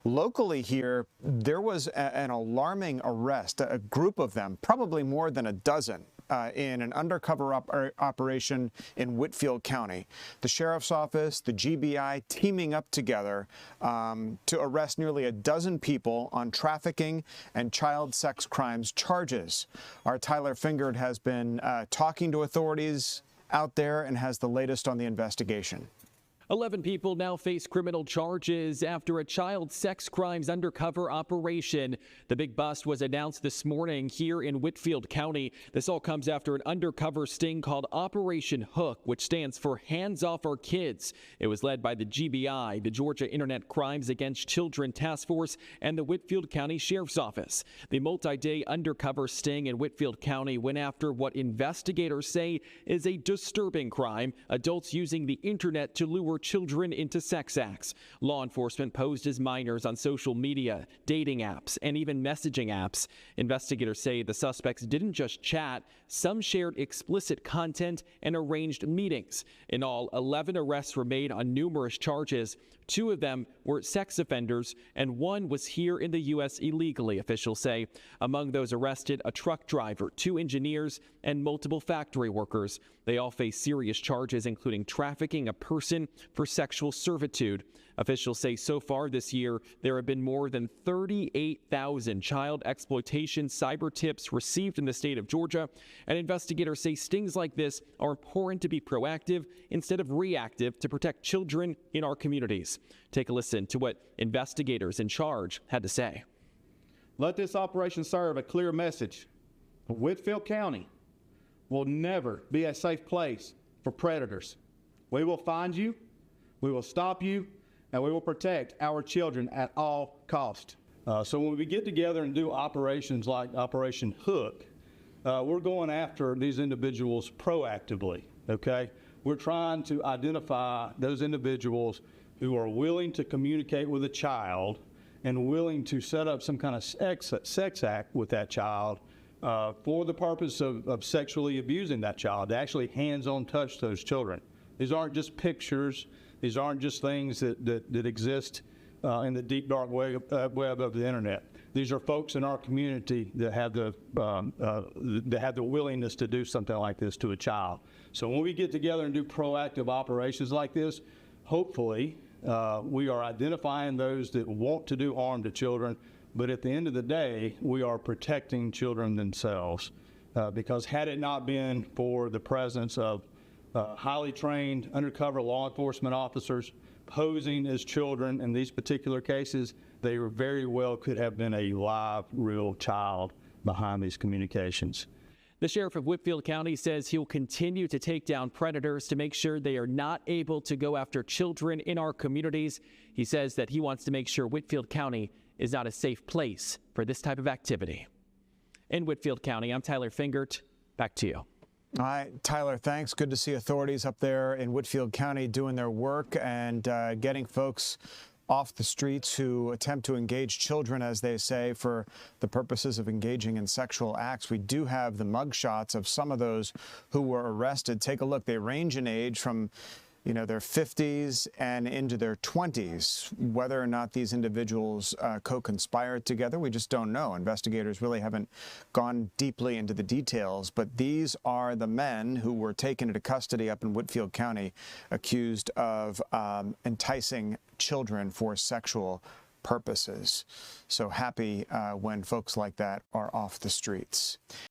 Locally here, there was an alarming arrest, a group of them, probably more than a dozen, in an undercover operation in Whitfield County. The Sheriff's Office, the GBI teaming up together to arrest nearly a dozen people on trafficking and child sex crimes charges. Our Tyler Fingert has been talking to authorities out there and has the latest on the investigation. 11 people now face criminal charges after a child sex crimes undercover operation. The big bust was announced this morning here in Whitfield County. This all comes after an undercover sting called Operation Hook, which stands for Hands Off Our Kids. It was led by the GBI, the Georgia Internet Crimes Against Children Task Force, and the Whitfield County Sheriff's Office. The multi-day undercover sting in Whitfield County went after what investigators say is a disturbing crime: adults using the internet to lure children into sex acts. Law enforcement posed as minors on social media, dating apps, and even messaging apps. Investigators say the suspects didn't just chat. Some shared explicit content and arranged meetings. In all, 11 arrests were made on numerous charges. 2 of them were sex offenders, and 1 was here in the U.S. illegally, officials say. Among those arrested, a truck driver, 2 engineers, and multiple factory workers. They all face serious charges, including trafficking a person for sexual servitude. Officials say so far this year, there have been more than 38,000 child exploitation cyber tips received in the state of Georgia, and investigators say stings like this are important to be proactive instead of reactive to protect children in our communities. Take a listen to what investigators in charge had to say. Let this operation serve a clear message. Whitfield County will never be a safe place for predators. We will find you, we will stop you, and we will protect our children at all costs. So when we get together and do operations like Operation Hook, we're going after these individuals proactively, okay? We're trying to identify those individuals who are willing to communicate with a child and willing to set up some kind of sex act with that child for the purpose of sexually abusing that child, to actually hands-on touch those children. These aren't just pictures. These aren't just things that exist in the deep, dark web of the internet. These are folks in our community that have the willingness to do something like this to a child. So when we get together and do proactive operations like this, hopefully we are identifying those that want to do harm to children, but at the end of the day, we are protecting children themselves. Because had it not been for the presence of highly trained undercover law enforcement officers posing as children in these particular cases, they very well could have been a live, real child behind these communications. The sheriff of Whitfield County says he'll continue to take down predators to make sure they are not able to go after children in our communities. He says that he wants to make sure Whitfield County is not a safe place for this type of activity. In Whitfield County, I'm Tyler Fingert. Back to you. All right, Tyler, thanks. Good to see authorities up there in Whitfield County doing their work and getting folks off the streets who attempt to engage children, as they say, for the purposes of engaging in sexual acts. We do have the mugshots of some of those who were arrested. Take a look. They range in age from their 50s and into their 20s. Whether or not these individuals co-conspired together, we just don't know. Investigators really haven't gone deeply into the details, but these are the men who were taken into custody up in Whitfield County, accused of enticing children for sexual purposes. So happy when folks like that are off the streets.